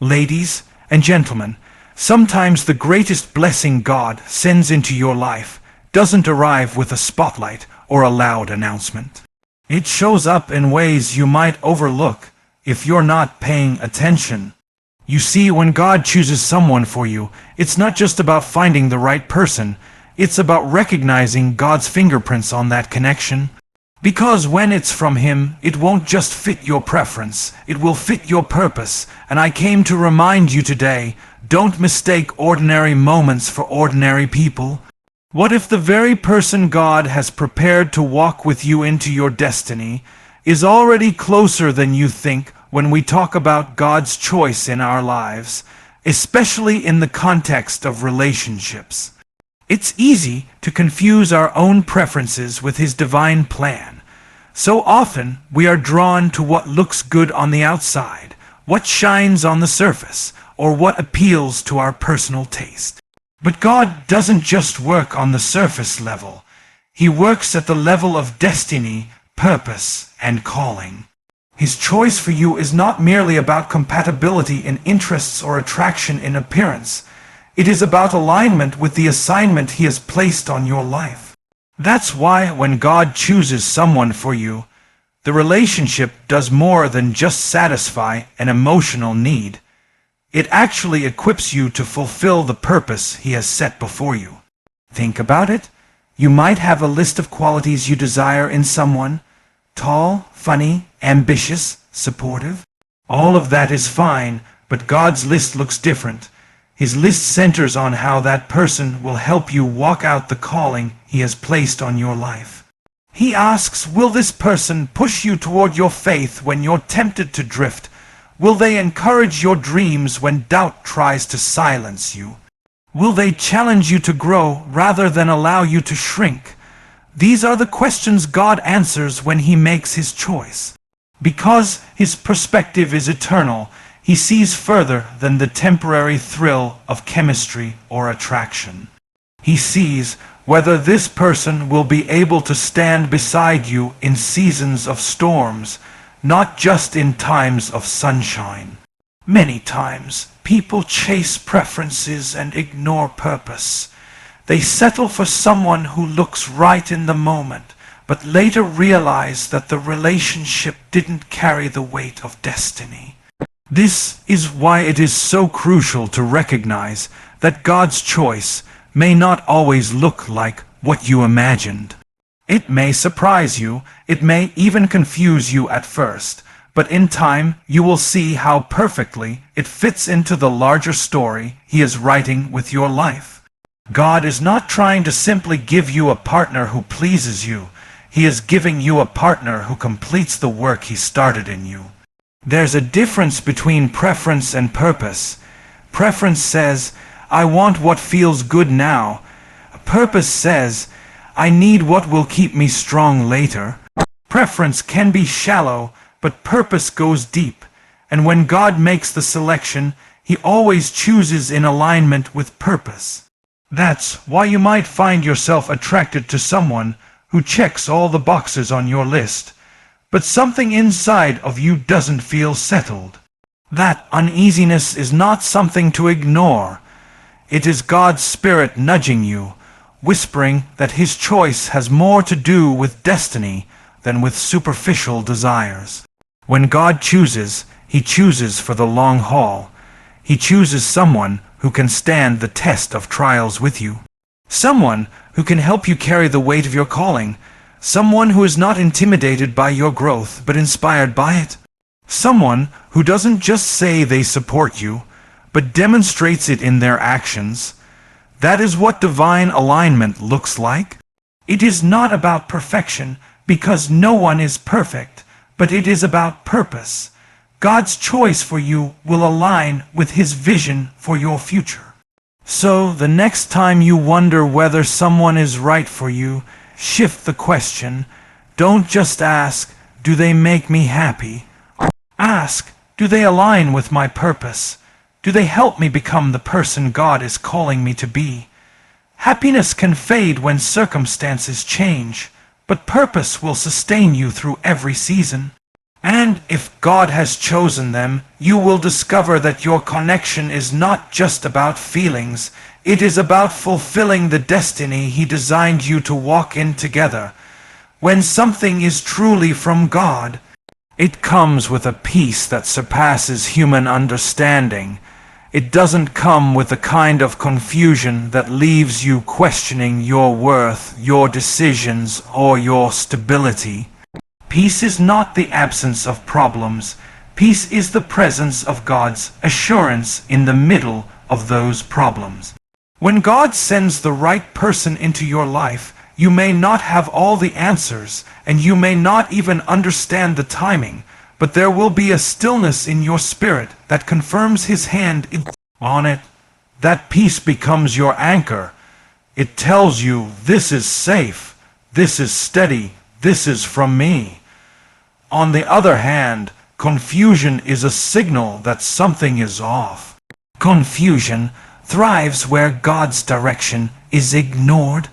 Ladies and gentlemen, sometimes the greatest blessing God sends into your life doesn't arrive with a spotlight or a loud announcement. It shows up in ways you might overlook if you're not paying attention. You see, when God chooses someone for you, it's not just about finding the right person, it's about recognizing God's fingerprints on that connection. Because when it's from Him, it won't just fit your preference, it will fit your purpose. And I came to remind you today, don't mistake ordinary moments for ordinary people. What if the very person God has prepared to walk with you into your destiny is already closer than you think when we talk about God's choice in our lives, especially in the context of relationships? It's easy to confuse our own preferences with His divine plan. So often we are drawn to what looks good on the outside, what shines on the surface, or what appeals to our personal taste. But God doesn't just work on the surface level. He works at the level of destiny, purpose, and calling. His choice for you is not merely about compatibility in interests or attraction in appearance. It is about alignment with the assignment He has placed on your life. That's why when God chooses someone for you, the relationship does more than just satisfy an emotional need. It actually equips you to fulfill the purpose He has set before you. Think about it. You might have a list of qualities you desire in someone: tall, funny, ambitious, supportive. All of that is fine, but God's list looks different. His list centers on how that person will help you walk out the calling He has placed on your life. He asks, will this person push you toward your faith when you're tempted to drift? Will they encourage your dreams when doubt tries to silence you? Will they challenge you to grow rather than allow you to shrink? These are the questions God answers when He makes His choice. Because His perspective is eternal, He sees further than the temporary thrill of chemistry or attraction. He sees whether this person will be able to stand beside you in seasons of storms, not just in times of sunshine. Many times, people chase preferences and ignore purpose. They settle for someone who looks right in the moment, but later realize that the relationship didn't carry the weight of destiny. This is why it is so crucial to recognize that God's choice may not always look like what you imagined. It may surprise you, it may even confuse you at first, but in time you will see how perfectly it fits into the larger story He is writing with your life. God is not trying to simply give you a partner who pleases you. He is giving you a partner who completes the work He started in you. There's a difference between preference and purpose. Preference says, I want what feels good now. Purpose says, I need what will keep me strong later. Preference can be shallow, but purpose goes deep. And when God makes the selection, He always chooses in alignment with purpose. That's why you might find yourself attracted to someone who checks all the boxes on your list, but something inside of you doesn't feel settled. That uneasiness is not something to ignore. It is God's Spirit nudging you, whispering that His choice has more to do with destiny than with superficial desires. When God chooses, He chooses for the long haul. He chooses someone who can stand the test of trials with you. Someone who can help you carry the weight of your calling. Someone who is not intimidated by your growth, but inspired by it. Someone who doesn't just say they support you, but demonstrates it in their actions. That is what divine alignment looks like. It is not about perfection, because no one is perfect, but it is about purpose. God's choice for you will align with His vision for your future. So, the next time you wonder whether someone is right for you, shift the question. Don't just ask, do they make me happy? Ask, do they align with my purpose? Do they help me become the person God is calling me to be? Happiness can fade when circumstances change, but purpose will sustain you through every season. And if God has chosen them, you will discover that your connection is not just about feelings, it is about fulfilling the destiny He designed you to walk in together. When something is truly from God, it comes with a peace that surpasses human understanding. It doesn't come with the kind of confusion that leaves you questioning your worth, your decisions, or your stability. Peace is not the absence of problems. Peace is the presence of God's assurance in the middle of those problems. When God sends the right person into your life, you may not have all the answers, and you may not even understand the timing, but there will be a stillness in your spirit that confirms His hand on it. That peace becomes your anchor. It tells you, this is safe, this is steady, this is from me. On the other hand, confusion is a signal that something is off. Confusion thrives where God's direction is ignored.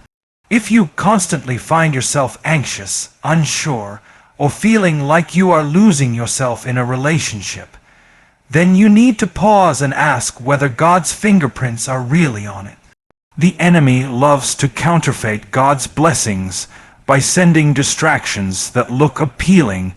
If you constantly find yourself anxious, unsure, or feeling like you are losing yourself in a relationship, then you need to pause and ask whether God's fingerprints are really on it. The enemy loves to counterfeit God's blessings by sending distractions that look appealing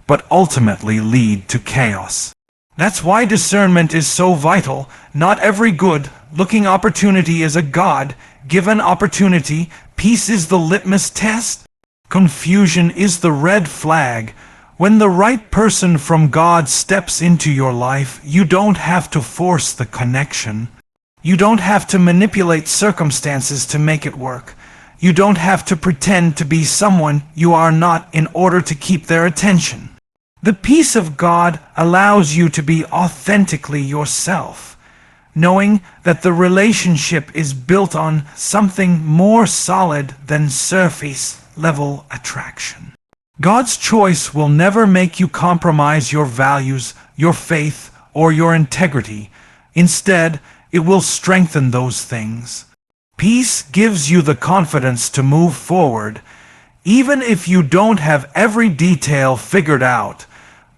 but ultimately lead to chaos. That's why discernment is so vital. Not every good-looking opportunity is a God-given opportunity. Peace is the litmus test. Confusion is the red flag. When the right person from God steps into your life, you don't have to force the connection. You don't have to manipulate circumstances to make it work. You don't have to pretend to be someone you are not in order to keep their attention. The peace of God allows you to be authentically yourself, knowing that the relationship is built on something more solid than surface-level attraction. God's choice will never make you compromise your values, your faith, or your integrity. Instead, it will strengthen those things. Peace gives you the confidence to move forward, even if you don't have every detail figured out,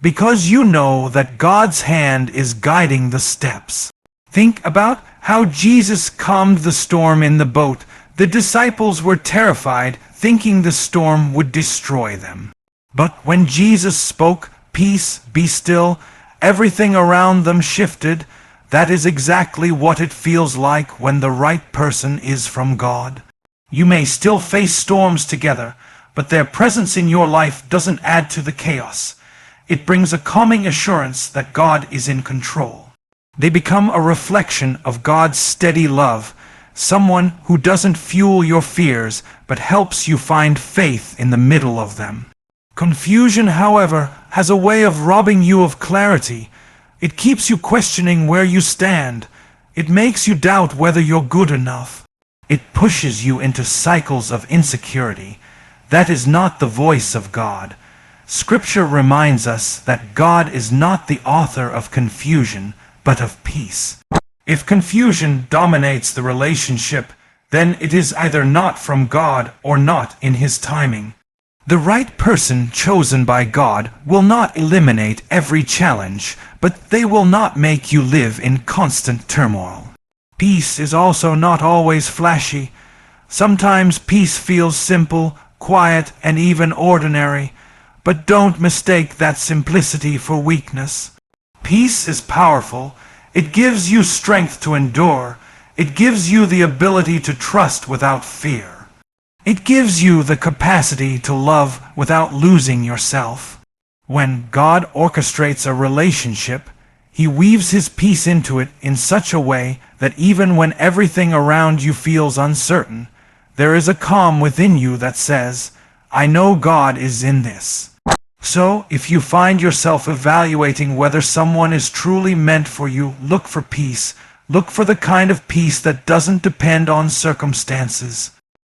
because you know that God's hand is guiding the steps. Think about how Jesus calmed the storm in the boat. The disciples were terrified, thinking the storm would destroy them. But when Jesus spoke, "Peace, be still," everything around them shifted. That is exactly what it feels like when the right person is from God. You may still face storms together, but their presence in your life doesn't add to the chaos. It brings a calming assurance that God is in control. They become a reflection of God's steady love, someone who doesn't fuel your fears, but helps you find faith in the middle of them. Confusion, however, has a way of robbing you of clarity. It keeps you questioning where you stand. It makes you doubt whether you're good enough. It pushes you into cycles of insecurity. That is not the voice of God. Scripture reminds us that God is not the author of confusion, but of peace. If confusion dominates the relationship, then it is either not from God or not in His timing. The right person chosen by God will not eliminate every challenge, but they will not make you live in constant turmoil. Peace is also not always flashy. Sometimes peace feels simple, quiet, and even ordinary. But don't mistake that simplicity for weakness. Peace is powerful. It gives you strength to endure. It gives you the ability to trust without fear. It gives you the capacity to love without losing yourself. When God orchestrates a relationship, He weaves His peace into it in such a way that even when everything around you feels uncertain, there is a calm within you that says, "I know God is in this." So, if you find yourself evaluating whether someone is truly meant for you, look for peace. Look for the kind of peace that doesn't depend on circumstances.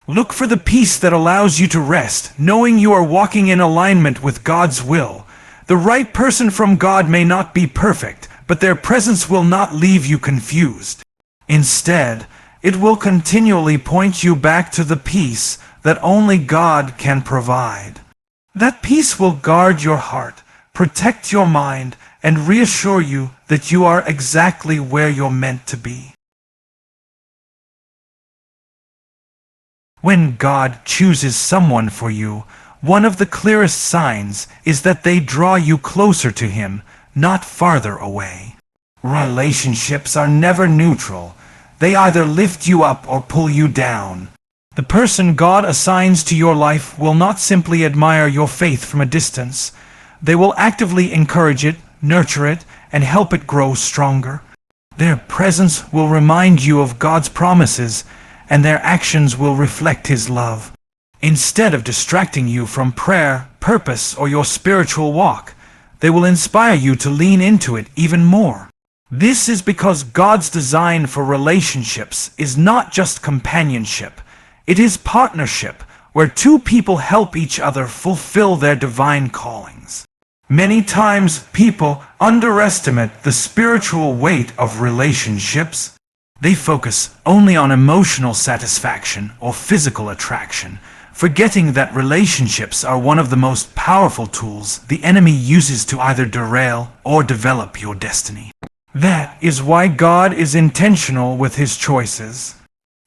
Look for the peace that allows you to rest, knowing you are walking in alignment with God's will. The right person from God may not be perfect, but their presence will not leave you confused. Instead, it will continually point you back to the peace that only God can provide. That peace will guard your heart, protect your mind, and reassure you that you are exactly where you're meant to be. When God chooses someone for you, one of the clearest signs is that they draw you closer to Him, not farther away. Relationships are never neutral. They either lift you up or pull you down. The person God assigns to your life will not simply admire your faith from a distance. They will actively encourage it, nurture it, and help it grow stronger. Their presence will remind you of God's promises, and their actions will reflect His love. Instead of distracting you from prayer, purpose, or your spiritual walk, they will inspire you to lean into it even more. This is because God's design for relationships is not just companionship. It is partnership, where two people help each other fulfill their divine callings. Many times people underestimate the spiritual weight of relationships. They focus only on emotional satisfaction or physical attraction, forgetting that relationships are one of the most powerful tools the enemy uses to either derail or develop your destiny. That is why God is intentional with His choices.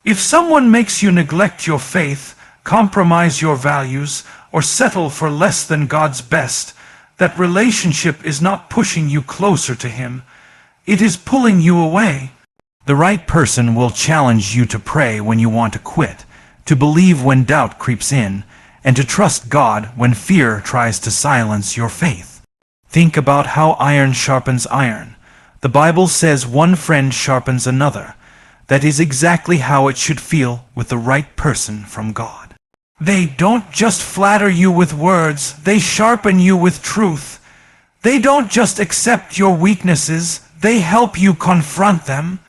If someone makes you neglect your faith, compromise your values, or settle for less than God's best, that relationship is not pushing you closer to Him. It is pulling you away. The right person will challenge you to pray when you want to quit, to believe when doubt creeps in, and to trust God when fear tries to silence your faith. Think about how iron sharpens iron. The Bible says one friend sharpens another. That is exactly how it should feel with the right person from God. They don't just flatter you with words, they sharpen you with truth. They don't just accept your weaknesses, they help you confront them.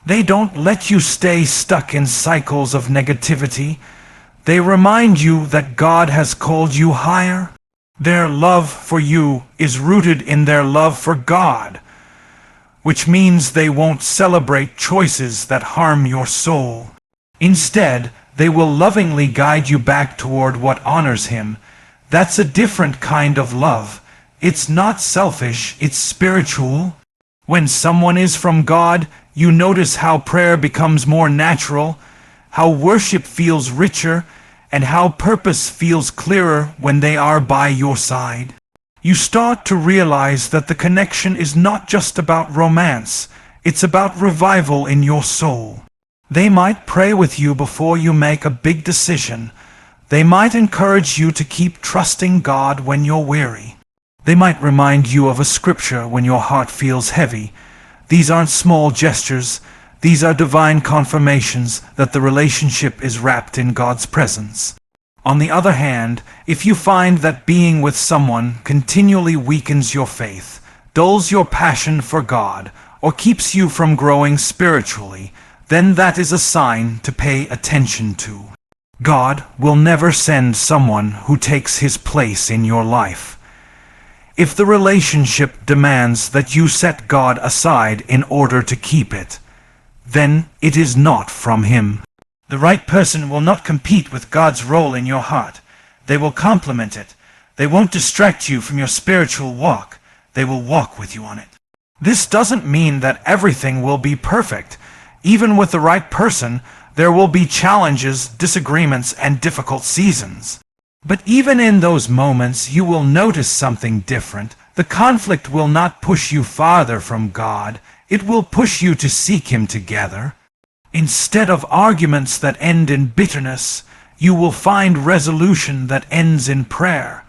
They don't let you stay stuck in cycles of negativity. They remind you that God has called you higher. Their love for you is rooted in their love for God, which means they won't celebrate choices that harm your soul. Instead, they will lovingly guide you back toward what honors Him. That's a different kind of love. It's not selfish, it's spiritual. When someone is from God, you notice how prayer becomes more natural, how worship feels richer, and how purpose feels clearer when they are by your side. You start to realize that the connection is not just about romance, it's about revival in your soul. They might pray with you before you make a big decision. They might encourage you to keep trusting God when you're weary. They might remind you of a scripture when your heart feels heavy. These aren't small gestures. These are divine confirmations that the relationship is wrapped in God's presence. On the other hand, if you find that being with someone continually weakens your faith, dulls your passion for God, or keeps you from growing spiritually, then that is a sign to pay attention to. God will never send someone who takes His place in your life. If the relationship demands that you set God aside in order to keep it, then it is not from Him. The right person will not compete with God's role in your heart. They will complement it. They won't distract you from your spiritual walk. They will walk with you on it. This doesn't mean that everything will be perfect. Even with the right person, there will be challenges, disagreements, and difficult seasons. But even in those moments, you will notice something different. The conflict will not push you farther from God. It will push you to seek Him together. Instead of arguments that end in bitterness, you will find resolution that ends in prayer.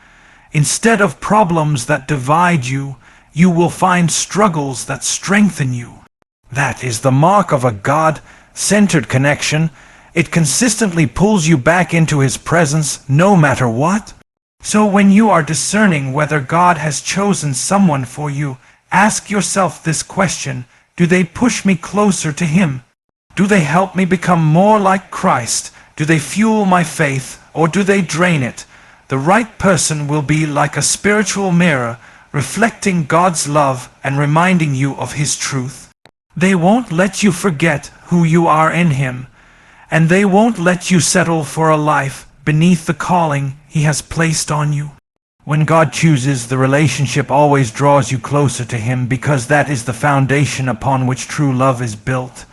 Instead of problems that divide you, you will find struggles that strengthen you. That is the mark of a God-centered connection. It consistently pulls you back into His presence no matter what. So when you are discerning whether God has chosen someone for you, ask yourself this question: do they push me closer to Him? Do they help me become more like Christ? Do they fuel my faith, or do they drain it? The right person will be like a spiritual mirror, reflecting God's love and reminding you of His truth. They won't let you forget who you are in Him, and they won't let you settle for a life beneath the calling He has placed on you. When God chooses, the relationship always draws you closer to Him because that is the foundation upon which true love is built.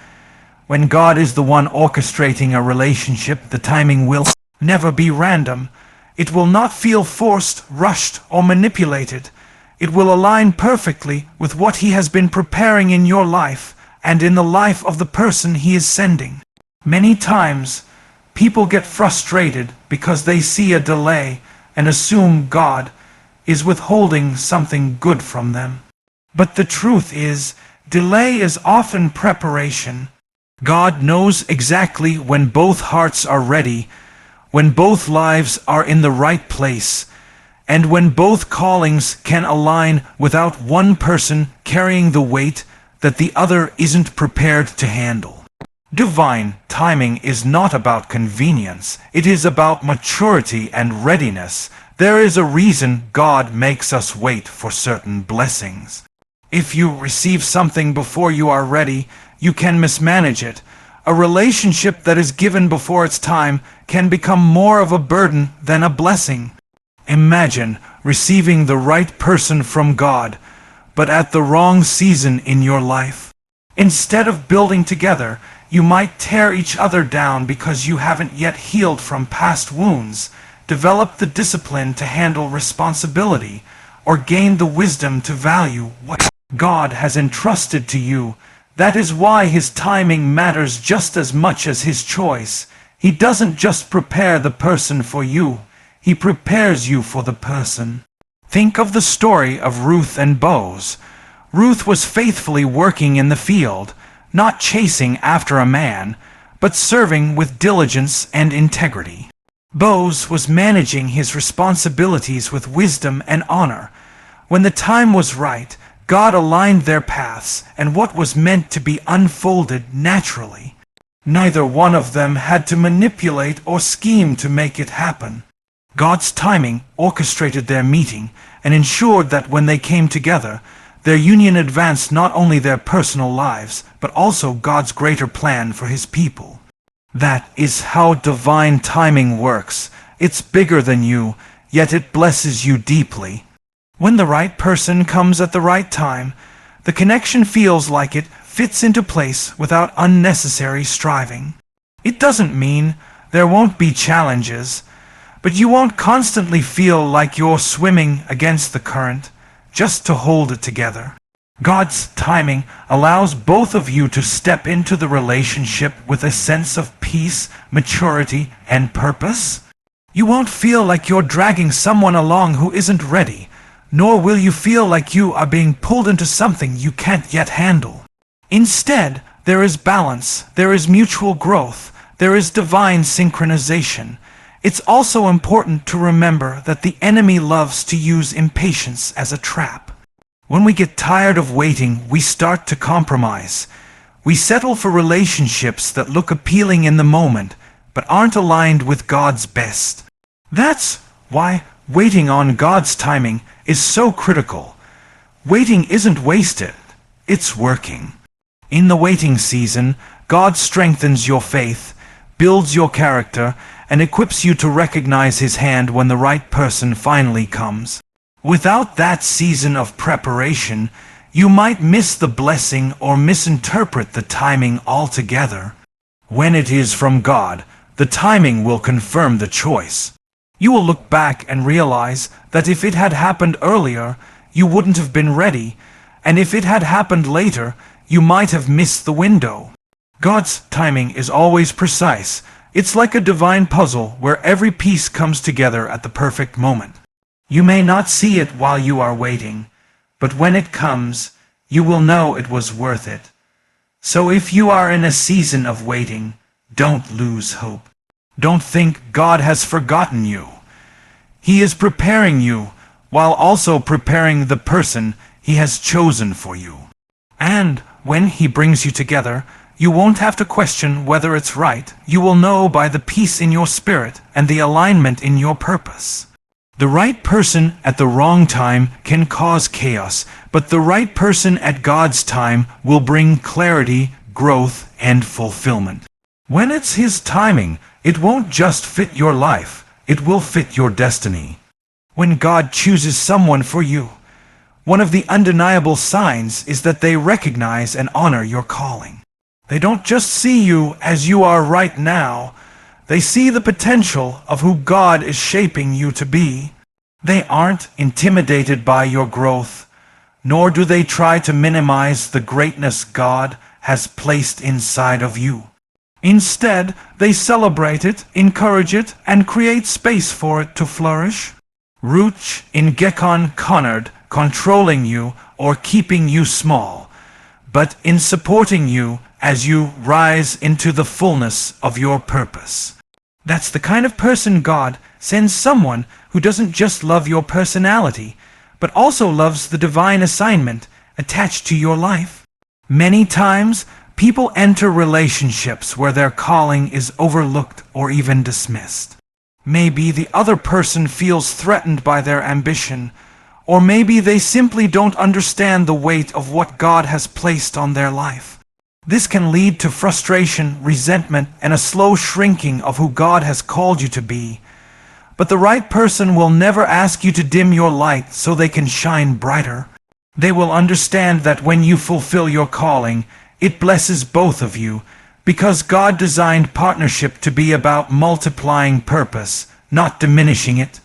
When God is the one orchestrating a relationship, the timing will never be random. It will not feel forced, rushed, or manipulated. It will align perfectly with what He has been preparing in your life and in the life of the person He is sending. Many times, people get frustrated because they see a delay and assume God is withholding something good from them. But the truth is, delay is often preparation. God knows exactly when both hearts are ready, when both lives are in the right place, and when both callings can align without one person carrying the weight that the other isn't prepared to handle. Divine timing is not about convenience, it is about maturity and readiness. There is a reason God makes us wait for certain blessings. If you receive something before you are ready, you can mismanage it. A relationship that is given before its time can become more of a burden than a blessing. Imagine receiving the right person from God, but at the wrong season in your life. Instead of building together, you might tear each other down because you haven't yet healed from past wounds, developed the discipline to handle responsibility, or gained the wisdom to value what God has entrusted to you. That is why His timing matters just as much as His choice. He doesn't just prepare the person for you, He prepares you for the person. Think of the story of Ruth and Boaz. Ruth was faithfully working in the field, not chasing after a man, but serving with diligence and integrity. Boaz was managing his responsibilities with wisdom and honor. When the time was right, God aligned their paths, and what was meant to be unfolded naturally. Neither one of them had to manipulate or scheme to make it happen. God's timing orchestrated their meeting and ensured that when they came together, their union advanced not only their personal lives, but also God's greater plan for His people. That is how divine timing works. It's bigger than you, yet it blesses you deeply. When the right person comes at the right time, the connection feels like it fits into place without unnecessary striving. It doesn't mean there won't be challenges, but you won't constantly feel like you're swimming against the current just to hold it together. God's timing allows both of you to step into the relationship with a sense of peace, maturity, and purpose. You won't feel like you're dragging someone along who isn't ready, nor will you feel like you are being pulled into something you can't yet handle. Instead, there is balance, there is mutual growth, there is divine synchronization. It's also important to remember that the enemy loves to use impatience as a trap. When we get tired of waiting, we start to compromise. We settle for relationships that look appealing in the moment, but aren't aligned with God's best. That's why waiting on God's timing is so critical. Waiting isn't wasted, it's working. In the waiting season, God strengthens your faith, builds your character, and equips you to recognize His hand when the right person finally comes. Without that season of preparation, you might miss the blessing or misinterpret the timing altogether. When it is from God, the timing will confirm the choice. You will look back and realize that if it had happened earlier, you wouldn't have been ready, and if it had happened later, you might have missed the window. God's timing is always precise. It's like a divine puzzle where every piece comes together at the perfect moment. You may not see it while you are waiting, but when it comes, you will know it was worth it. So if you are in a season of waiting, don't lose hope. Don't think God has forgotten you. He is preparing you while also preparing the person He has chosen for you. And when He brings you together, you won't have to question whether it's right. You will know by the peace in your spirit and the alignment in your purpose. The right person at the wrong time can cause chaos, but the right person at God's time will bring clarity, growth, and fulfillment. When it's His timing, it won't just fit your life, it will fit your destiny. When God chooses someone for you, one of the undeniable signs is that they recognize and honor your calling. They don't just see you as you are right now, they see the potential of who God is shaping you to be. They aren't intimidated by your growth, nor do they try to minimize the greatness God has placed inside of you. Instead, they celebrate it, encourage it, and create space for it to flourish. Root in Gekon Connard, controlling you or keeping you small, but in supporting you as you rise into the fullness of your purpose. That's the kind of person God sends, someone who doesn't just love your personality, but also loves the divine assignment attached to your life. Many times, people enter relationships where their calling is overlooked or even dismissed. Maybe the other person feels threatened by their ambition, or maybe they simply don't understand the weight of what God has placed on their life. This can lead to frustration, resentment, and a slow shrinking of who God has called you to be. But the right person will never ask you to dim your light so they can shine brighter. They will understand that when you fulfill your calling, it blesses both of you, because God designed partnership to be about multiplying purpose, not diminishing it.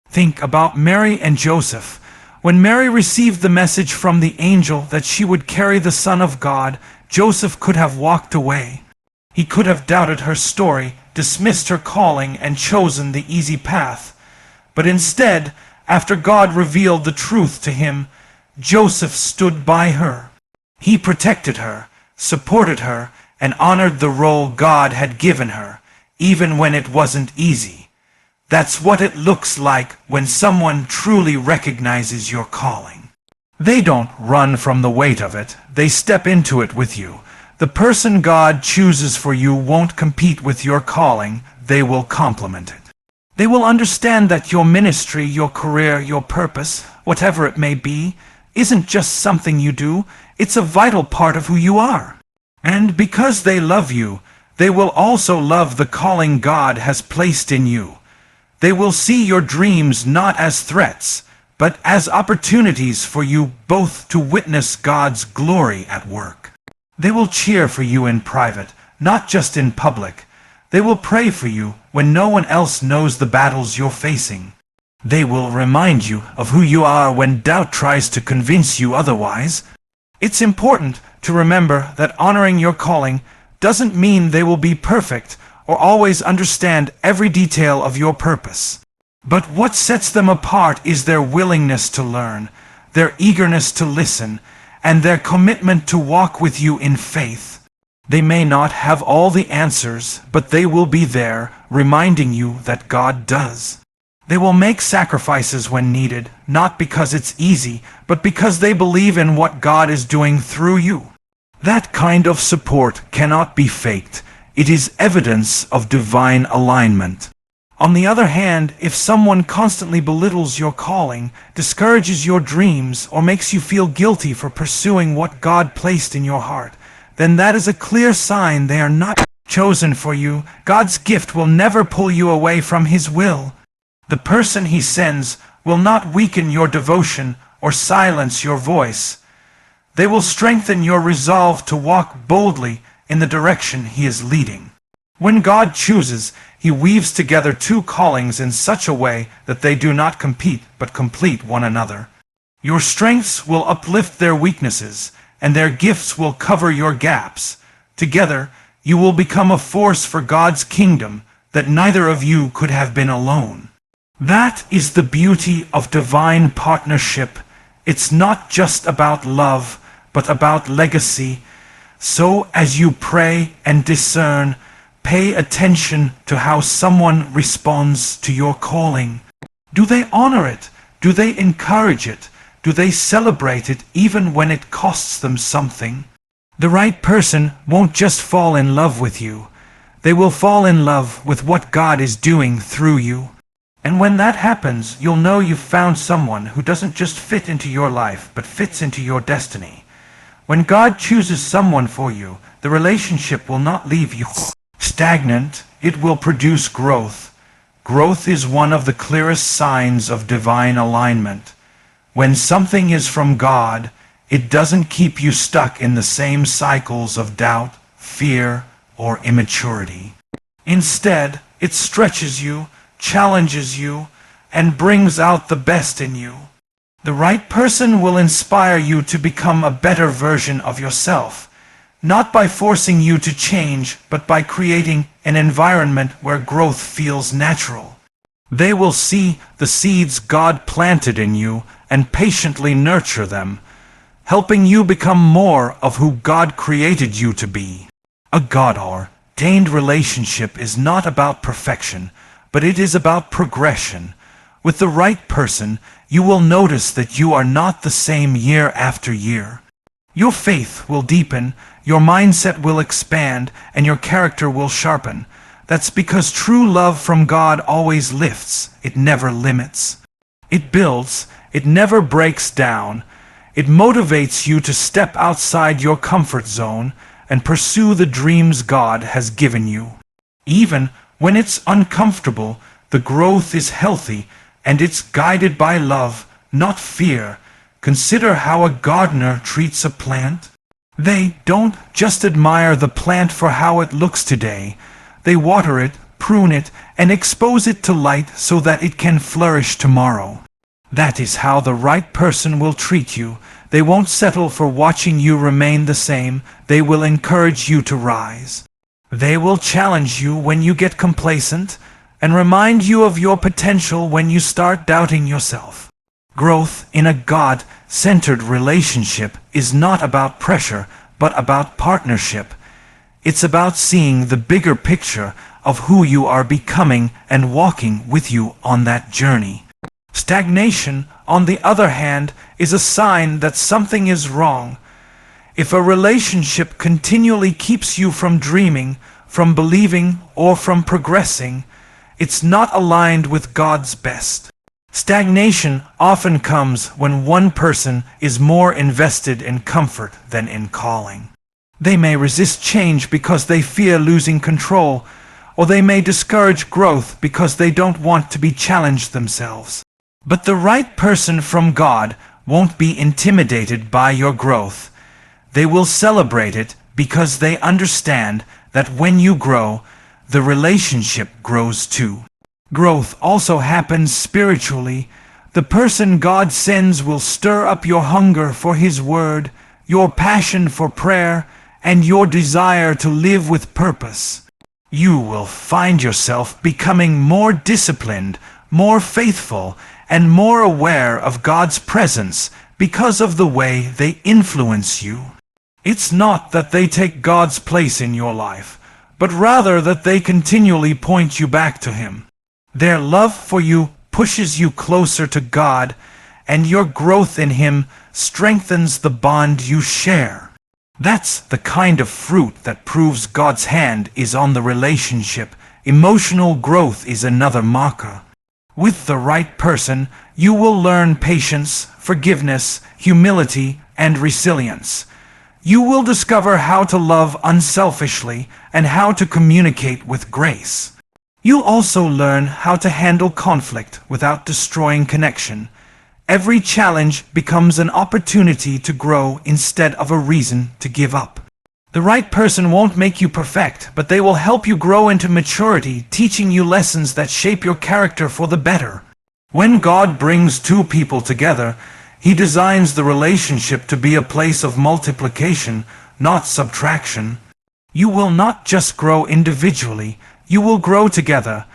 Think about Mary and Joseph. When Mary received the message from the angel that she would carry the Son of God, Joseph could have walked away. He could have doubted her story, dismissed her calling, and chosen the easy path. But instead, after God revealed the truth to him, Joseph stood by her. He protected her, supported her, and honored the role God had given her, even when it wasn't easy. That's what it looks like when someone truly recognizes your calling. They don't run from the weight of it, they step into it with you. The person God chooses for you won't compete with your calling, they will complement it. They will understand that your ministry, your career, your purpose, whatever it may be, isn't just something you do, it's a vital part of who you are. And because they love you, they will also love the calling God has placed in you. They will see your dreams not as threats, but as opportunities for you both to witness God's glory at work. They will cheer for you in private, not just in public. They will pray for you when no one else knows the battles you're facing. They will remind you of who you are when doubt tries to convince you otherwise. It's important to remember that honoring your calling doesn't mean they will be perfect or always understand every detail of your purpose. But what sets them apart is their willingness to learn, their eagerness to listen, and their commitment to walk with you in faith. They may not have all the answers, but they will be there, reminding you that God does. They will make sacrifices when needed, not because it's easy, but because they believe in what God is doing through you. That kind of support cannot be faked. It is evidence of divine alignment. On the other hand, if someone constantly belittles your calling, discourages your dreams, or makes you feel guilty for pursuing what God placed in your heart, then that is a clear sign they are not chosen for you. God's gift will never pull you away from His will. The person He sends will not weaken your devotion or silence your voice. They will strengthen your resolve to walk boldly in the direction He is leading. When God chooses, He weaves together two callings in such a way that they do not compete but complete one another. Your strengths will uplift their weaknesses, and their gifts will cover your gaps. Together, you will become a force for God's kingdom that neither of you could have been alone. That is the beauty of divine partnership. It's not just about love, but about legacy. So as you pray and discern, pay attention to how someone responds to your calling. Do they honor it? Do they encourage it? Do they celebrate it even when it costs them something? The right person won't just fall in love with you. They will fall in love with what God is doing through you. And when that happens, you'll know you've found someone who doesn't just fit into your life, but fits into your destiny. When God chooses someone for you, the relationship will not leave you stagnant. It will produce growth, Growth is one of the clearest signs of divine alignment. When something is from God, it doesn't keep you stuck in the same cycles of doubt, fear, or immaturity. Instead, it stretches you, challenges you, and brings out the best in you. The right person will inspire you to become a better version of yourself, not by forcing you to change, but by creating an environment where growth feels natural. They will see the seeds God planted in you and patiently nurture them, helping you become more of who God created you to be. A God-ordained relationship is not about perfection, but it is about progression. With the right person, you will notice that you are not the same year after year. Your faith will deepen, your mindset will expand, and your character will sharpen. That's because true love from God always lifts, it never limits. It builds, it never breaks down. It motivates you to step outside your comfort zone and pursue the dreams God has given you. Even when it's uncomfortable, the growth is healthy and it's guided by love, not fear. Consider how a gardener treats a plant. They don't just admire the plant for how it looks today. They water it, prune it, and expose it to light so that it can flourish tomorrow. That is how the right person will treat you. They won't settle for watching you remain the same. They will encourage you to rise. They will challenge you when you get complacent and remind you of your potential when you start doubting yourself. Growth in a God-centered relationship is not about pressure, but about partnership. It's about seeing the bigger picture of who you are becoming and walking with you on that journey. Stagnation, on the other hand, is a sign that something is wrong. If a relationship continually keeps you from dreaming, from believing, or from progressing, it's not aligned with God's best. Stagnation often comes when one person is more invested in comfort than in calling. They may resist change because they fear losing control, or they may discourage growth because they don't want to be challenged themselves. But the right person from God won't be intimidated by your growth. They will celebrate it because they understand that when you grow, the relationship grows too. Growth also happens spiritually. The person God sends will stir up your hunger for His Word, your passion for prayer, and your desire to live with purpose. You will find yourself becoming more disciplined, more faithful, and more aware of God's presence because of the way they influence you. It's not that they take God's place in your life, but rather that they continually point you back to Him. Their love for you pushes you closer to God, and your growth in Him strengthens the bond you share. That's the kind of fruit that proves God's hand is on the relationship. Emotional growth is another marker. With the right person, you will learn patience, forgiveness, humility, and resilience. You will discover how to love unselfishly and how to communicate with grace. You'll also learn how to handle conflict without destroying connection. Every challenge becomes an opportunity to grow instead of a reason to give up. The right person won't make you perfect, but they will help you grow into maturity, teaching you lessons that shape your character for the better. When God brings two people together, He designs the relationship to be a place of multiplication, not subtraction. You will not just grow individually, you will grow together.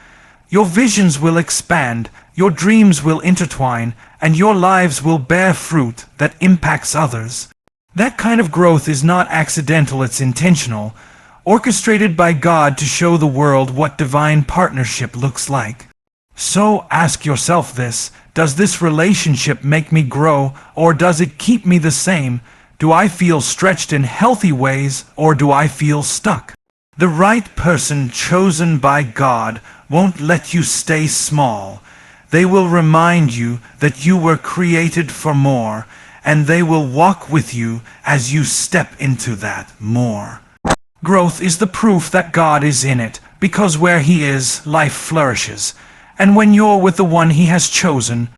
Your visions will expand, your dreams will intertwine, and your lives will bear fruit that impacts others. That kind of growth is not accidental, it's intentional, orchestrated by God to show the world what divine partnership looks like. So ask yourself this: does this relationship make me grow, or does it keep me the same? Do I feel stretched in healthy ways, or do I feel stuck? The right person chosen by God won't let you stay small. They will remind you that you were created for more, and they will walk with you as you step into that more. Growth is the proof that God is in it, because where He is, life flourishes. And when you're with the one he has chosen,